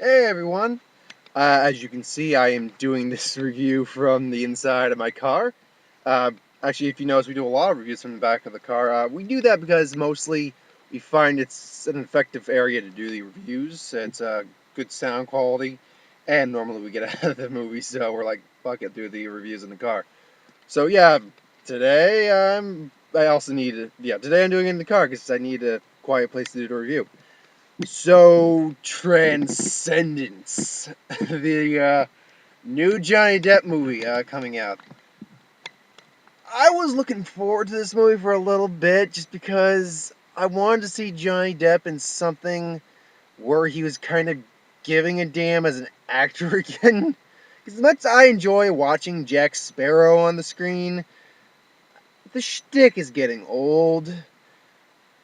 Hey everyone! As you can see, I am doing this review from the inside of my car. Uh, Actually, if you notice, we do a lot of reviews from the back of the car. We do that because mostly we find it's an effective area to do the reviews. It's good sound quality, and normally we get out of the movie, so we're like, fuck it, do the reviews in the car. So yeah, today today I'm doing it in the car because I need a quiet place to do the review. So, Transcendence, the new Johnny Depp movie coming out. I was looking forward to this movie for a little bit just because I wanted to see Johnny Depp in something where he was kind of giving a damn as an actor again. As much as I enjoy watching Jack Sparrow on the screen, the shtick is getting old.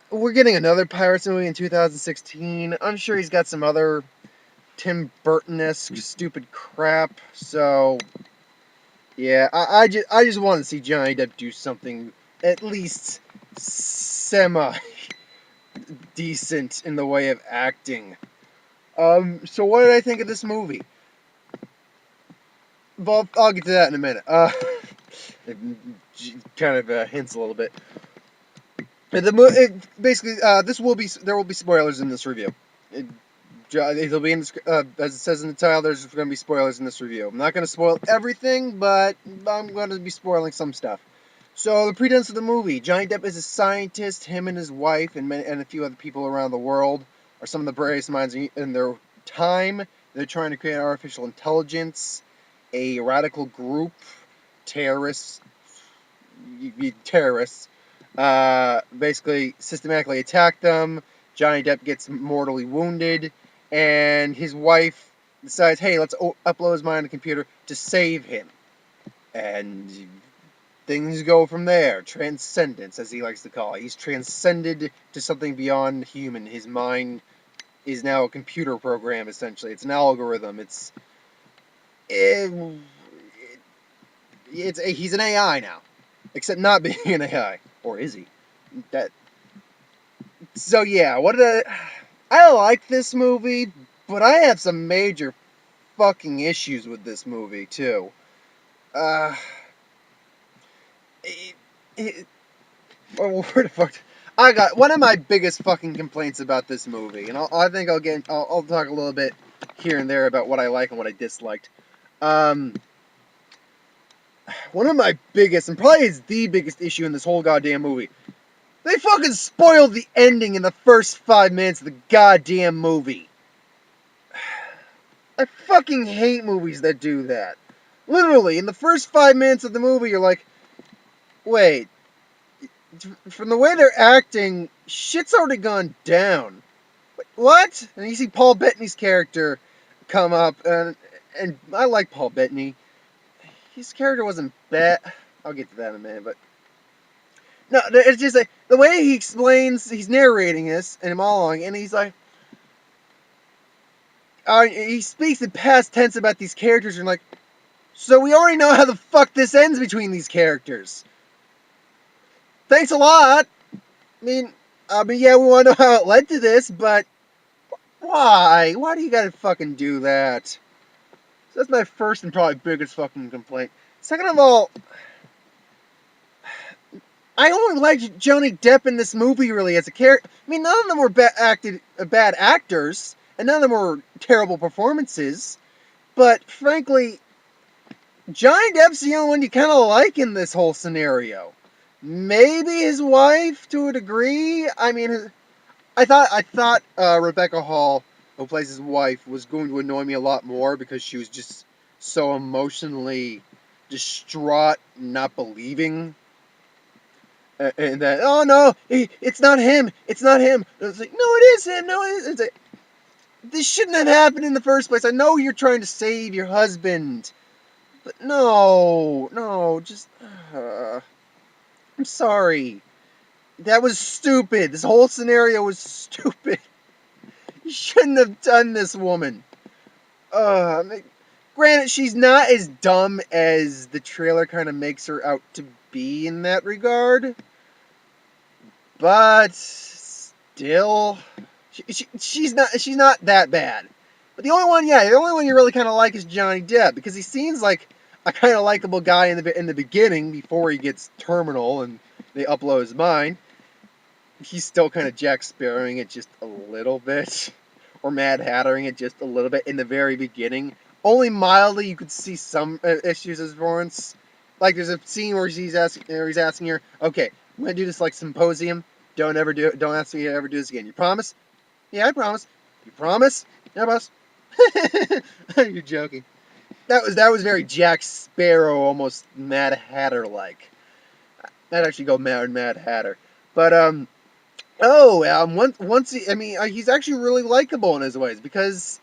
We're getting another Pirates movie in 2016. I'm sure he's got some other Tim Burton-esque stupid crap. So yeah, I just want to see Johnny Depp do something at least semi decent in the way of acting. So what did I think of this movie? Well, I'll get to that in a minute. It kind of hints a little bit. Basically, there will be spoilers in this review. It'll be in as it says in the title. There's going to be spoilers in this review. I'm not going to spoil everything, but I'm going to be spoiling some stuff. So the pretense of the movie: Johnny Depp is a scientist. Him and his wife and a few other people around the world are some of the bravest minds in their time. They're trying to create an artificial intelligence. A radical group, terrorists, basically systematically attack them. Johnny Depp gets mortally wounded, and his wife decides, hey, let's upload his mind on the computer to save him. And things go from there. Transcendence, as he likes to call it. He's transcended to something beyond human. His mind is now a computer program, essentially. It's an algorithm. He's an AI now. Except not being an AI. Or is he? So yeah, I like this movie, but I have some major fucking issues with this movie too. Uh, it, it, where the fuck? I got one of my biggest fucking complaints about this movie, and I think I'll talk a little bit here and there about what I like and what I disliked. Um, One of my biggest, and probably is the biggest issue in this whole goddamn movie. They fucking spoiled the ending in the first 5 minutes of the goddamn movie. I fucking hate movies that do that. Literally, in the first 5 minutes of the movie, you're like, wait, from the way they're acting, shit's already gone down. What? And you see Paul Bettany's character come up, and I like Paul Bettany. His character wasn't bad. I'll get to that in a minute, but no, it's just like the way he explains, he's narrating this and monologuing, and he's like, he speaks in past tense about these characters, and like, so we already know how the fuck this ends between these characters. Thanks a lot. Yeah, we want to know how it led to this, but why? Why do you gotta fucking do that? So that's my first and probably biggest fucking complaint. Second of all, I only liked Johnny Depp in this movie really as a character. None of them were bad actors, and none of them were terrible performances. But frankly, Johnny Depp's the only one you kind of like in this whole scenario. Maybe his wife to a degree. I thought Rebecca Hall, who plays his wife, was going to annoy me a lot more because she was just so emotionally distraught, not believing, and that, oh no, it's not him, it's not him. And it's like, no, it is him, no, it is. It's like, this shouldn't have happened in the first place. I know you're trying to save your husband, but no, just, I'm sorry. That was stupid. This whole scenario was stupid. You shouldn't have done this, woman. Granted, she's not as dumb as the trailer kind of makes her out to be in that regard, but still, she's not that bad. But the only one you really kind of like is Johnny Depp, because he seems like a kind of likable guy in the beginning before he gets terminal and they upload his mind. He's still kind of Jack Sparrowing it just a little bit, or Mad Hattering it just a little bit in the very beginning. Only mildly, you could see some issues as Lawrence. Like there's a scene where he's asking her, "Okay, I'm gonna do this like symposium. Don't ask me to ever do this again. You promise?" "Yeah, I promise." "You promise?" "Yeah, boss." You're joking. That was very Jack Sparrow, almost Mad Hatter like. I'd actually go Mad Hatter, but he's actually really likable in his ways, because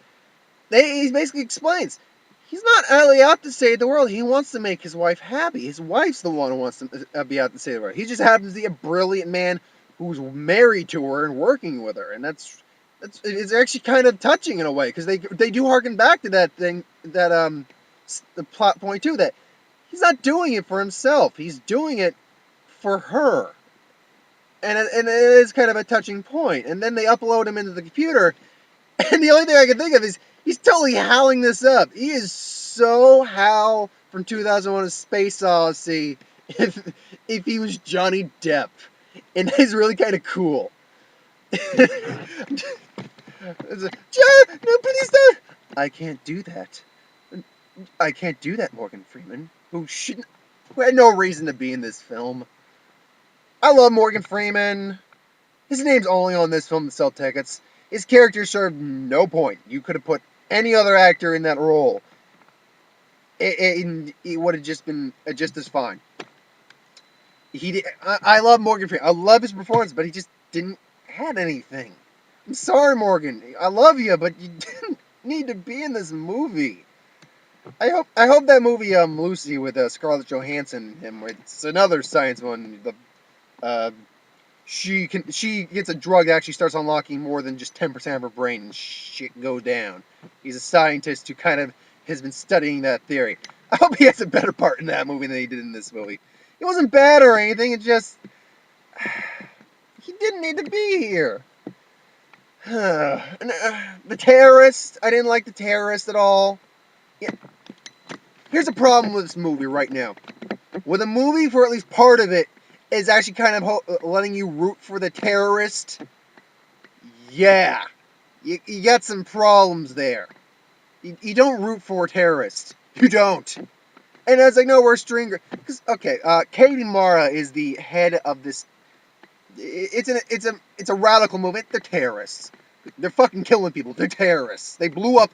he basically explains he's not really out to save the world. He wants to make his wife happy. His wife's the one who wants to be out to save the world. He just happens to be a brilliant man who's married to her and working with her, and it's actually kind of touching in a way, because they do harken back to that thing that the plot point too, that he's not doing it for himself. He's doing it for her. And it is kind of a touching point. And then they upload him into the computer, and the only thing I can think of is he's totally howling this up. He is so Hal from 2001: A Space Odyssey if he was Johnny Depp. And he's really kind of cool. No, please don't. I can't do that. I can't do that, Morgan Freeman, who had no reason to be in this film. I love Morgan Freeman. His name's only on this film to sell tickets. His character served no point. You could have put any other actor in that role. It would have just been just as fine. I love Morgan Freeman. I love his performance, but he just didn't have anything. I'm sorry, Morgan. I love you, but you didn't need to be in this movie. I hope that movie Lucy with Scarlett Johansson and him. It's another science one. She gets a drug that actually starts unlocking more than just 10% of her brain, and shit goes down. He's a scientist who kind of has been studying that theory. I hope he has a better part in that movie than he did in this movie. It wasn't bad or anything, it just he didn't need to be here. The terrorist, I didn't like the terrorist at all. Yeah. Here's a problem with this movie right now. With a movie, for at least part of it, is actually kind of letting you root for the terrorist. Yeah. You got some problems there. You don't root for terrorists. You don't. And I was like, no, we're stringer. Because, okay, Katie Mara is the head of this. It's a radical movement. They're terrorists. They're fucking killing people. They're terrorists. They blew up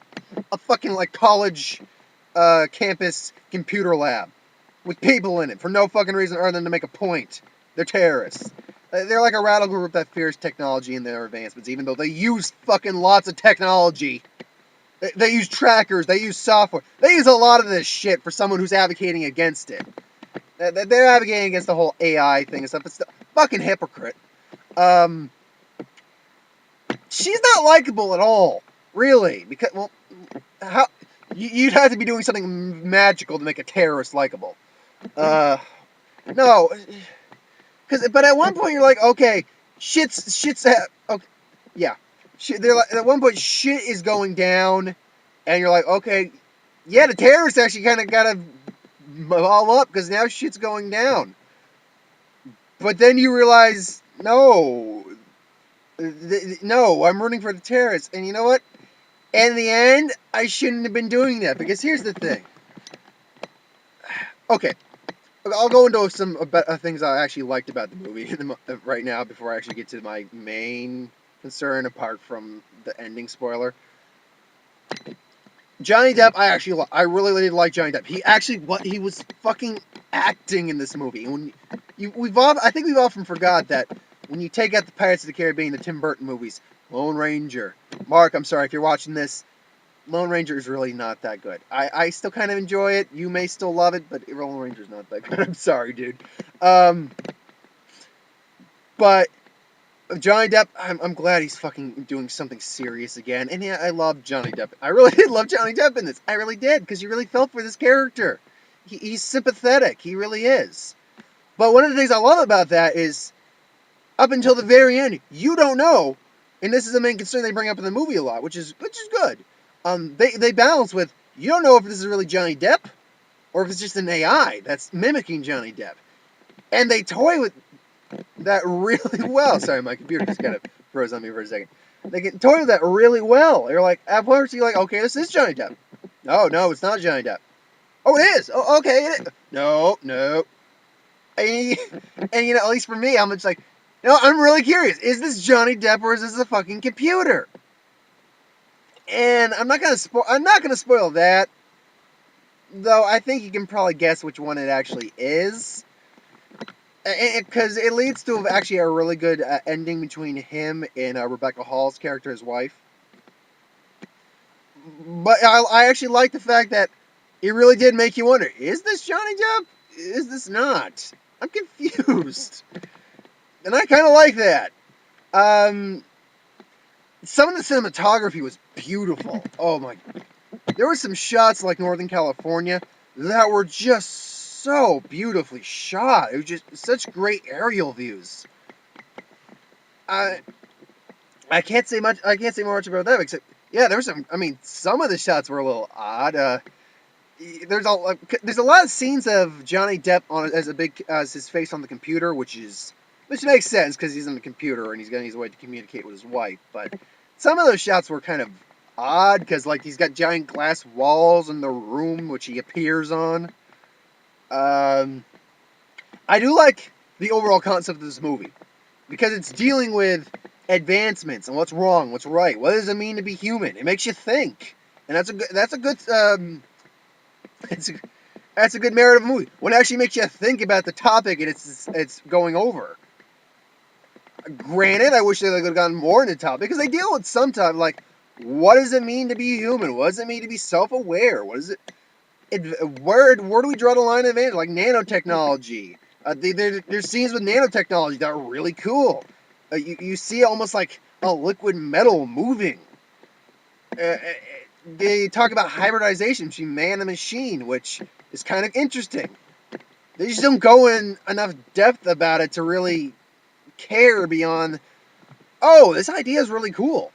a fucking, like, college campus computer lab with people in it for no fucking reason other than to make a point. They're terrorists. They're like a radical group that fears technology and their advancements, even though they use fucking lots of technology. They use trackers, they use software, they use a lot of this shit for someone who's advocating against it. They're advocating against the whole AI thing and stuff. It's a fucking hypocrite. She's not likable at all, really, because, well, how you'd have to be doing something magical to make a terrorist likable. No, but at one point you're like, okay, okay, yeah. They're like, at one point shit is going down, and you're like, okay, yeah, the terrorists actually kind of got to all up because now shit's going down. But then you realize, no, I'm rooting for the terrorists, and you know what? In the end, I shouldn't have been doing that, because here's the thing. Okay, I'll go into some things I actually liked about the movie right now before I actually get to my main concern, apart from the ending spoiler. Johnny Depp, I really did like Johnny Depp. He was fucking acting in this movie. I think we've often forgot that when you take out the Pirates of the Caribbean, the Tim Burton movies, Lone Ranger, Mark, I'm sorry if you're watching this, Lone Ranger is really not that good. I still kind of enjoy it. You may still love it, but Lone Ranger's not that good. I'm sorry, dude. But Johnny Depp, I'm glad he's fucking doing something serious again. And yeah, I love Johnny Depp. I really did love Johnny Depp in this. I really did, because you really felt for this character. He's sympathetic. He really is. But one of the things I love about that is, up until the very end, you don't know, and this is the main concern they bring up in the movie a lot, which is good. They balance with, you don't know if this is really Johnny Depp or if it's just an AI that's mimicking Johnny Depp. And they toy with that really well. Sorry, my computer just kind of froze on me for a second. They can toy with that really well. You're like, at first you're like, okay, this is Johnny Depp. No, it's not Johnny Depp. Oh, it is. Oh, okay, it is. No. And, at least for me, I'm just like, I'm really curious. Is this Johnny Depp or is this a fucking computer? And I'm not gonna spoil that, though. I think you can probably guess which one it actually is, because it leads to actually a really good ending between him and Rebecca Hall's character, his wife. But I actually like the fact that it really did make you wonder: is this Johnny Depp? Is this not? I'm confused, and I kind of like that. Some of the cinematography was beautiful. Oh my! There were some shots like Northern California that were just so beautifully shot. It was just such great aerial views. I can't say much. I can't say much about that except, yeah, there's some. I mean, some of the shots were a little odd. There's a lot of scenes of Johnny Depp as his face on the computer, which makes sense because he's on the computer and he's going his way to communicate with his wife. But some of those shots were kind of odd because he's got giant glass walls in the room which he appears on. I do like the overall concept of this movie because it's dealing with advancements and what's wrong, what's right. What does it mean to be human? It makes you think, and that's a good that's a good merit of a movie. When it actually makes you think about the topic and it's going over. Granted, I wish they would have gotten more into the topic because they deal with some topic like, what does it mean to be human? What does it mean to be self-aware? What is it? Where do we draw the line of advantage? Like nanotechnology. There's scenes with nanotechnology that are really cool. You see almost like a liquid metal moving. They talk about hybridization between man and machine, which is kind of interesting. They just don't go in enough depth about it to really care beyond, oh, this idea is really cool.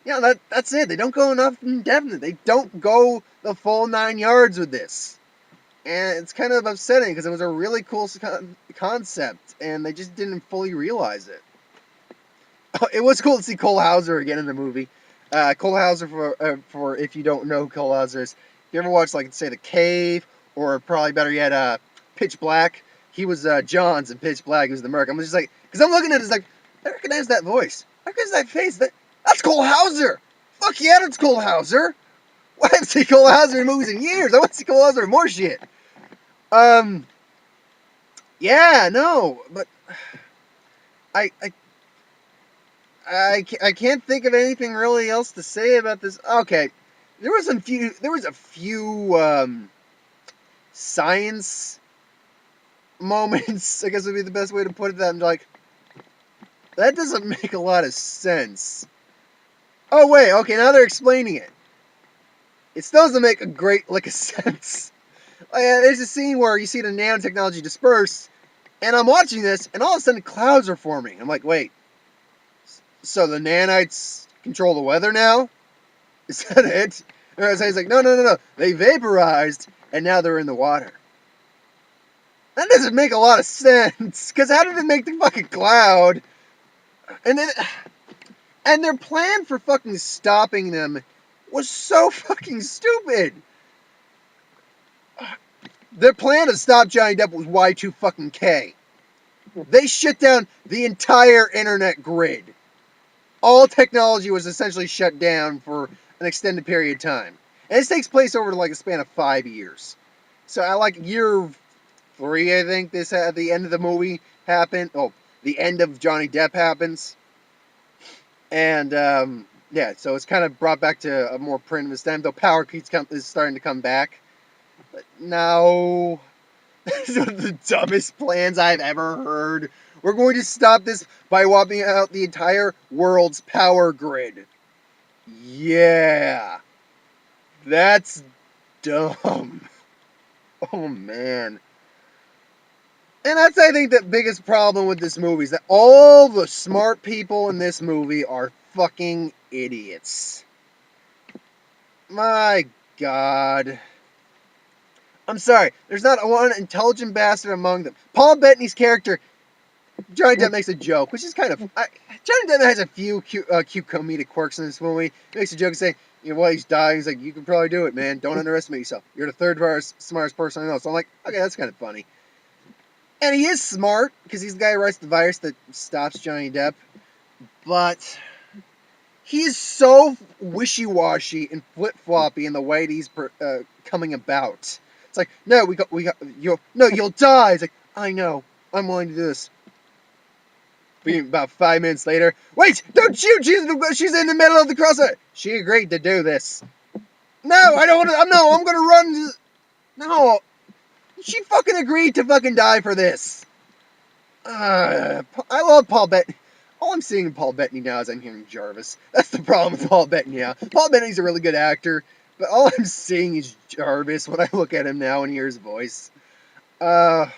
Yeah, that's it. They don't go enough in depth. They don't go the full 9 yards with this. And it's kind of upsetting because it was a really cool concept, and they just didn't fully realize it. It was cool to see Cole Hauser again in the movie. Cole Hauser, for if you don't know who Cole Hauser is, if you ever watched, like, say, The Cave, or probably better yet, Pitch Black, he was Johns in Pitch Black. He was the Merc. I'm just like, because I'm looking at it, it's like, I recognize that voice. I recognize that face. That's Cole Hauser. Fuck yeah, that's Cole Hauser. I haven't seen Cole Hauser in movies in years. I want to see Cole Hauser in more shit. Yeah, no, but I can't think of anything really else to say about this. Okay, there was a few science moments, I guess would be the best way to put it, that I'm like, that doesn't make a lot of sense. Oh wait, okay, now they're explaining it. It still doesn't make a great lick of sense. There's a scene where you see the nanotechnology disperse, and I'm watching this, and all of a sudden clouds are forming. I'm like, wait, so the nanites control the weather now? Is that it? And he's like, no. They vaporized, and now they're in the water. That doesn't make a lot of sense, because how did it make the fucking cloud? And their plan for fucking stopping them was so fucking stupid. Their plan to stop Johnny Depp was Y2K. They shut down the entire internet grid. All technology was essentially shut down for an extended period of time. And this takes place over like a span of 5 years. So I like year 3, I think, this at the end of the movie happened. Oh, the end of Johnny Depp happens. And yeah, so it's kind of brought back to a more primitive stem, though power is starting to come back. But no. These are the dumbest plans I've ever heard. We're going to stop this by wiping out the entire world's power grid. Yeah. That's dumb. Oh, man. And that's, I think, the biggest problem with this movie is that all the smart people in this movie are fucking idiots. My God. I'm sorry. There's not one intelligent bastard among them. Paul Bettany's character, Johnny Depp makes a joke, which is kind of. Johnny Depp has a few cute comedic quirks in this movie. He makes a joke saying, while he's dying, he's like, "You can probably do it, man. Don't underestimate yourself. You're the third smartest person I know." So I'm like, okay, that's kind of funny. And he is smart because he's the guy who writes the virus that stops Johnny Depp. But he's so wishy-washy and flip-floppy in the way that he's coming about. It's like, no, you'll die. It's like, I know, I'm willing to do this. About 5 minutes later, wait, don't shoot, she's in the middle of the crossfire. She agreed to do this. No, I don't want to, no, I'm gonna run. No, she fucking agreed to fucking die for this. I love Paul Bettany. All I'm seeing in Paul Bettany now is I'm hearing Jarvis. That's the problem with Paul Bettany now. Paul Bettany's a really good actor, but all I'm seeing is Jarvis when I look at him now and hear his voice. I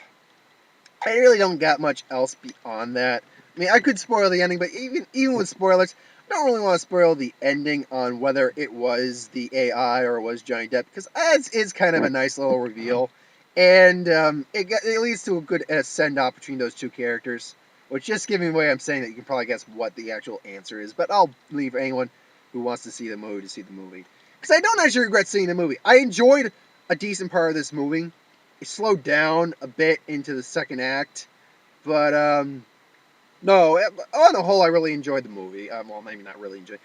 really don't got much else beyond that. I mean, I could spoil the ending, but even with spoilers, I don't really want to spoil the ending on whether it was the AI or it was Johnny Depp, because it's kind of a nice little reveal. And it leads to a good send-off between those two characters, which, just giving away, I'm saying that you can probably guess what the actual answer is, but I'll leave anyone who wants to see the movie to see the movie. Because I don't actually regret seeing the movie. I enjoyed a decent part of this movie. It slowed down a bit into the second act, but no, on the whole, I really enjoyed the movie. Well, maybe not really enjoyed.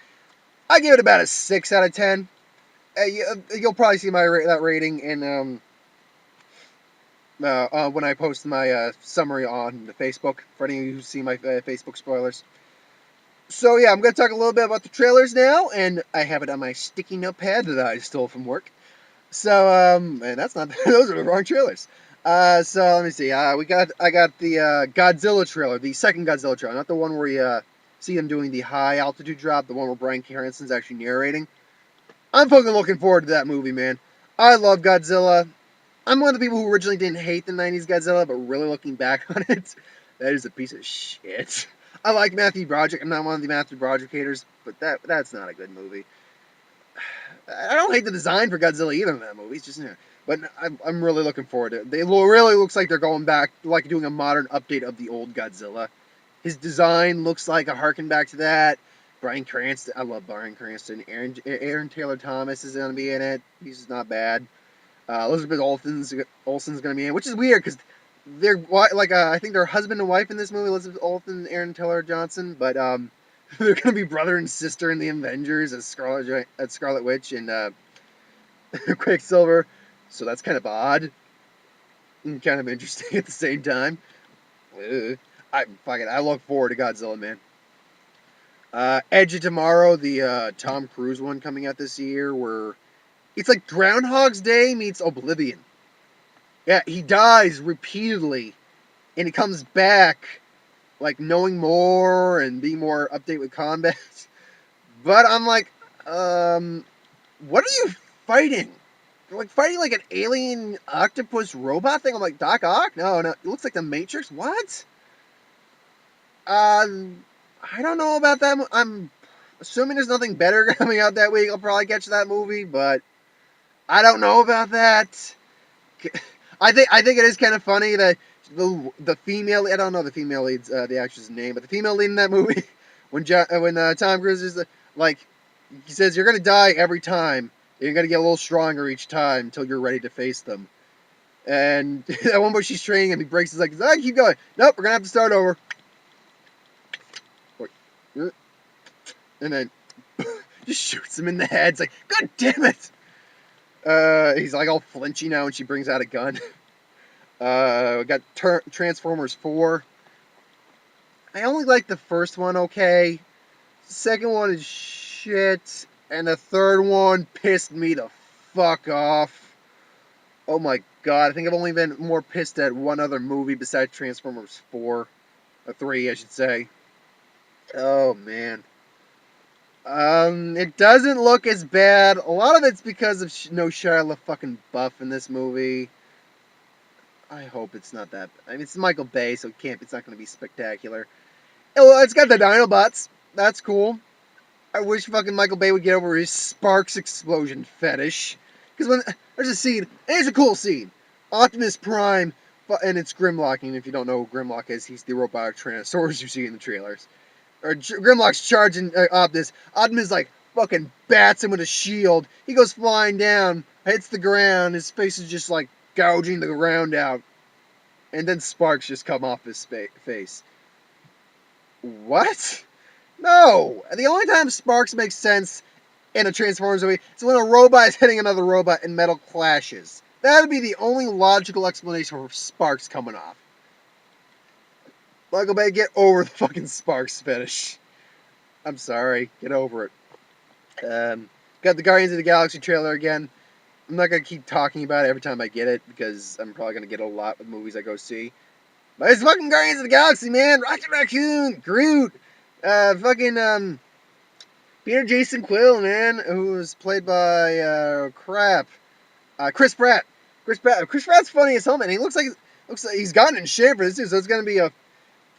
I give it about a 6 out of 10. You'll probably see that rating in when I post my summary on the Facebook, for any of you who see my Facebook spoilers. So yeah, I'm going to talk a little bit about the trailers now, and I have it on my sticky notepad that I stole from work. So, and that's not, those are the wrong trailers. So let me see. I got the Godzilla trailer, the second Godzilla trailer, not the one where you see them doing the high altitude drop, the one where Bryan Cranston's actually narrating. I'm fucking looking forward to that movie, man. I love Godzilla. I'm one of the people who originally didn't hate the 90s Godzilla, but really looking back on it, that is a piece of shit. I like Matthew Broderick. I'm not one of the Matthew Broderick haters, but that's not a good movie. I don't hate the design for Godzilla either in that movie. It's just, but I'm really looking forward to it. They really looks like they're going back, like doing a modern update of the old Godzilla. His design looks like a harken back to that. Bryan Cranston, I love Bryan Cranston. Aaron Taylor Thomas is going to be in it. He's not bad. Elizabeth Olsen's going to be in it, which is weird because they're like I think they're husband and wife in this movie, Elizabeth Olsen and Aaron Taylor Johnson, but they're going to be brother and sister in the Avengers as Scarlet Witch and Quicksilver, so that's kind of odd and kind of interesting at the same time. I look forward to Godzilla, man. Edge of Tomorrow, the Tom Cruise one coming out this year, where it's like Groundhog's Day meets Oblivion. Yeah, he dies repeatedly, and he comes back, like, knowing more and being more update with combat. But I'm like, what are you fighting? You're like fighting like an alien octopus robot thing. I'm like, Doc Ock? No, it looks like the Matrix. What? I don't know about that. I'm assuming there's nothing better coming out that week. I'll probably catch that movie, but I don't know about that. I think it is kind of funny that the female, I don't know the female lead's the actress' name, but the female lead in that movie, when Tom Cruise is like, he says you're gonna die every time. You're gonna get a little stronger each time until you're ready to face them. And at one point she's training him, he breaks his leg. He's like, keep going. Nope, we're gonna have to start over. And then just shoots him in the head. It's like, God damn it! He's like all flinchy now, and she brings out a gun. We got Transformers 4. I only like the first one okay. The second one is shit. And the third one pissed me the fuck off. Oh my god, I think I've only been more pissed at one other movie besides Transformers 4. Or 3, I should say. Oh man. It doesn't look as bad. A lot of it's because of no Shia LaFucking Buff in this movie. I hope it's not that. I mean, it's Michael Bay, so it's not going to be spectacular. Oh, well, it's got the Dinobots. That's cool. I wish fucking Michael Bay would get over his sparks explosion fetish. Because when there's a scene, and it's a cool scene. Optimus Prime, and it's Grimlock. And if you don't know who Grimlock is, he's the robotic Tyrannosaurus you see in the trailers. Or Grimlock's charging Optimus. Optimus like fucking bats him with a shield. He goes flying down, hits the ground. His face is just like gouging the ground out, and then sparks just come off his face. What? No. The only time sparks make sense in a Transformers movie is when a robot is hitting another robot and metal clashes. That would be the only logical explanation for sparks coming off. Michael Bay, get over the fucking sparks fetish. I'm sorry. Get over it. Got the Guardians of the Galaxy trailer again. I'm not going to keep talking about it every time I get it, because I'm probably going to get a lot with movies I go see. But it's fucking Guardians of the Galaxy, man! Rocket Raccoon! Groot! Peter Jason Quill, man, who was played by, Chris Pratt. Chris Pratt's funny as hell, man. He looks like he's gotten in shape for this, too, so it's going to be a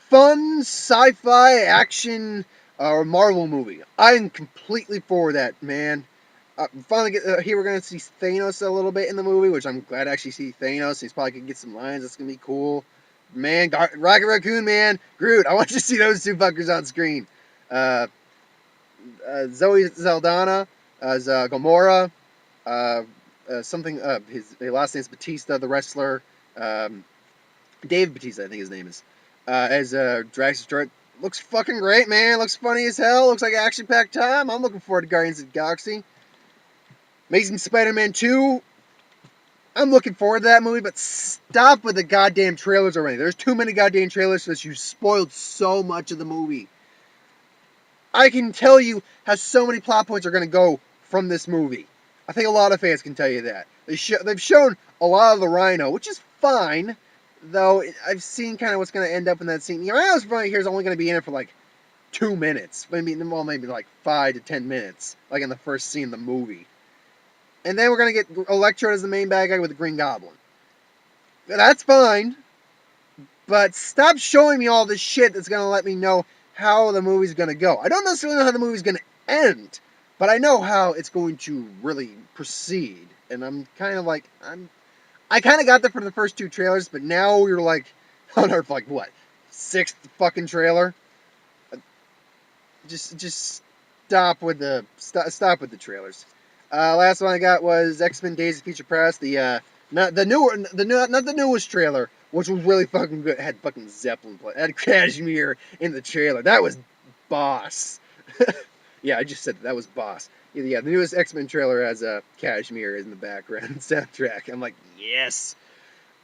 fun sci-fi action Marvel movie. I'm completely for that, man. Finally, here we're going to see Thanos a little bit in the movie, which I'm glad to actually see Thanos. He's probably going to get some lines. That's going to be cool. Man, Rocket Raccoon, man. Groot. I want you to see those two fuckers on screen. Zoe Saldana as Gamora. His last name's Batista, the wrestler. Dave Batista, I think his name is. As Drax Destroyer. Looks fucking great, man. Looks funny as hell. Looks like action-packed time. I'm looking forward to Guardians of the Galaxy. Amazing Spider-Man 2. I'm looking forward to that movie, but stop with the goddamn trailers already. There's too many goddamn trailers for this. You spoiled so much of the movie. I can tell you how so many plot points are going to go from this movie. I think a lot of fans can tell you that. They've shown a lot of the Rhino, which is fine, though I've seen kind of what's going to end up in that scene. The Rhino's probably here is only going to be in it for like 2 minutes. Maybe like 5 to 10 minutes, like in the first scene of the movie. And then we're going to get Electro as the main bad guy with the Green Goblin. That's fine, but stop showing me all this shit that's going to let me know how the movie's going to go. I don't necessarily know how the movie's going to end, but I know how it's going to really proceed. And I'm kind of like, I kind of got that for the first 2 trailers, but now you're like, on our, like, what, 6th fucking trailer? Just stop with the trailers. Last one I got was X-Men Days of Future Past, not the newest trailer, which was really fucking good. It had fucking Zeppelin play. It had Kashmir in the trailer. That was boss. Yeah, I just said that was boss. Yeah, the newest X-Men trailer has Kashmir in the background soundtrack. I'm like, yes.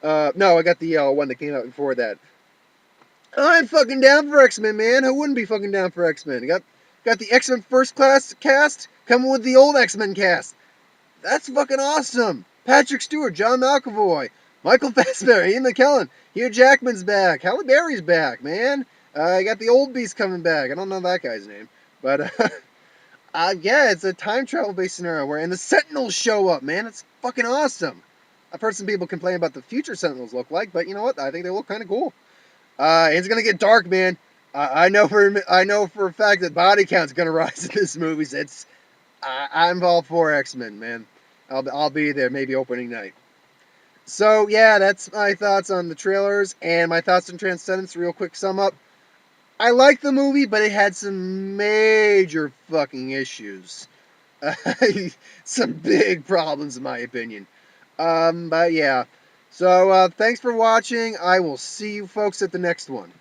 No, I got the one that came out before that. I'm fucking down for X-Men, man. Who wouldn't be fucking down for X-Men? Got the X-Men First Class cast coming with the old X-Men cast. That's fucking awesome. Patrick Stewart, John McAvoy, Michael Fassbender, Ian McKellen, Hugh Jackman's back, Halle Berry's back, man. I got the old beast coming back. I don't know that guy's name, but yeah, it's a time travel based scenario and the Sentinels show up, man. It's fucking awesome. I've heard some people complain about the future Sentinels look like, but you know what? I think they look kind of cool. It's gonna get dark, man. I know for a fact that body count's gonna rise in this movie. I'm all for X-Men, man. I'll be there, maybe opening night. So yeah, that's my thoughts on the trailers and my thoughts on Transcendence. Real quick sum up. I liked the movie, but it had some major fucking issues. Some big problems, in my opinion. But yeah. So thanks for watching. I will see you folks at the next one.